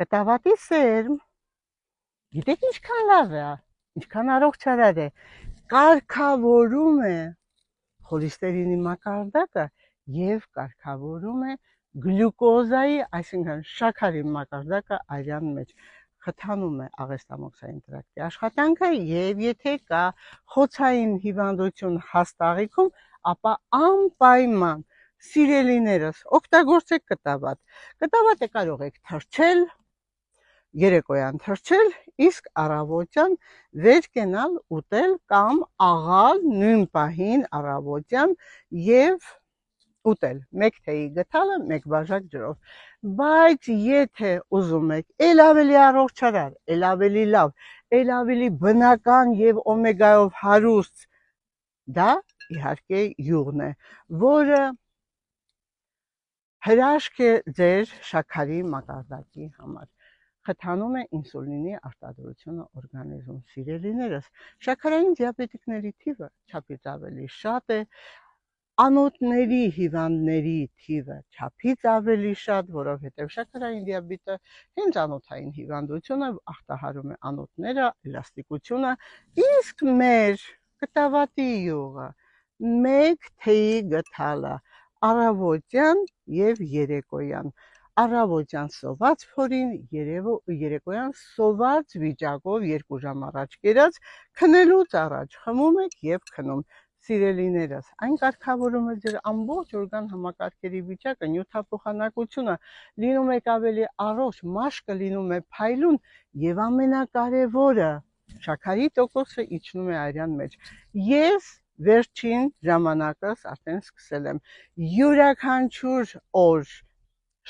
Կտավատի սերմ, գիտեք ինչքան լավ է, ինչքան առողջարար է, կարգավորում է խոլեստերինի մակարդակը եւ կարգավորում է գլյուկոզայի, այսինքն շաքարի մակարդակը արյան մեջ, խթանում է աղեստամոքսային տրակտի աշխատանքը եւ եթե կա խոցային հիվանդություն հաստաղիքում, ապա անպայման սիրելիներս օգտագործեք կտավատ։ Կտավատը կարող եք թրջել, երեկոյան թրջել, իսկ առավոտյան վեր կենալ ուտել կամ աղալ նույն պահին առավոտյան եւ ուտել, մեկ թեյի գթալը, մեկ բաժակ ջրով, բայց եթե ուզում եք էլ ավելի առողջարար, էլ ավելի լավ, էլ ավելի բնական եւ օմեգայով հարուստ, դա իհարկե յուղն է, որը հրաշք է ձեր շաքարի մակարդակի համար, խթանում է ինսուլինի արտադրությունը օրգանիզմում, սիրելիներս, շաքարային դիաբետիկների թիվը չափից ավելի շատ է, անոթների հիվանդների թիվը չափից ավելի շատ, որովհետև շաքարային դիաբետը հենց անոթային հիվանդություն է, ախտահարում է անոթները, էլաստիկությունը, իսկ մեր կտավատի յուղը մեկ թեյի գթալը առավոտյան եւ երեկոյան, առավոտյան սոված փորին, երեկոյան սոված վիճակով 2 ժամ առաջ կերած, քնելուց առաջ խմում եք եւ քնում։ Սիրելիներս, այն կարգավորում է ձեր ամբողջ օրգան համակարգերի վիճակը, նյութափոխանակությունը, լինում եք ավելի առողջ, մաշկը լինում է փայլուն եւ ամենակարևորը, շաքարի տոկոսը իջնում է արյան մեջ։ Ես վերջին ժամանակս արդեն սկսել եմ յուրաքանչյուր օր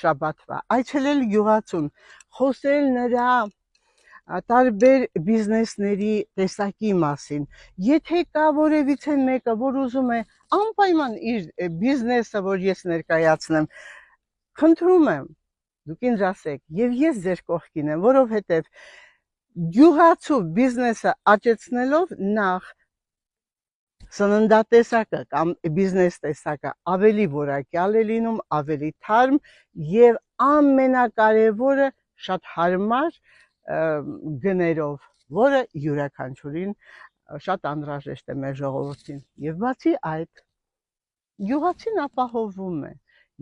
շաբաթվա այցելել գյուղացուն, խոսել նրա տարբեր բիզնեսների տեսակի մասին, եթե կա որևիցե մեկը, որ ուզում է անպայման իր բիզնեսը, որ ես ներկայացնեմ, խնդրում եմ, դուք ինձ ասեք, եւ ես ձեր կողքին եմ, որովհետեւ գյուղացու բիզնեսը աճեցնելով նախ սննդատեսակը կամ բիզնես տեսակը ավելի որակյալ է լինում, ավելի թարմ եւ ամենակարևորը շատ հարմար գներով, որը յուրաքանչյուրին շատ անհրաժեշտ է մեր ժողովրդին։ Եվ բացի այդ, գյուղացին ապահովում է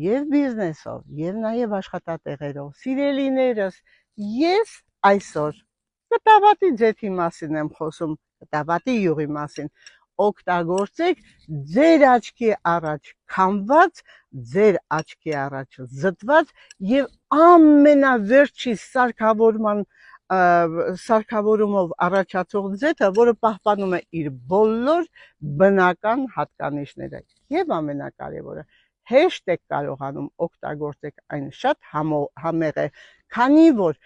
եւ բիզնեսով, եւ նաեւ աշխատատեղերով։ Սիրելիներս, ես այսօր կտավատի ձեթի մասին եմ խոսում, կտավատի յուղի մասին, օգտագործեք ձեր աչքի առաջ քամված, ձեր աչքի առաջ զտված եւ ամենավերջի սարքավորումով առաջացող ձեթը, որը պահպանում է իր բոլոր բնական հատկանիշները եւ ամենակարևորը հեշտ եք կարողանում օգտագործեք այն շատ համեղ է, քանի որ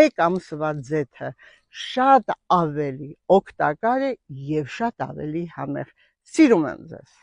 1 ամսվա ձեթը շատ ավելի օգտակար է եւ շատ ավելի համեղ։ Սիրում եմ ձեզ։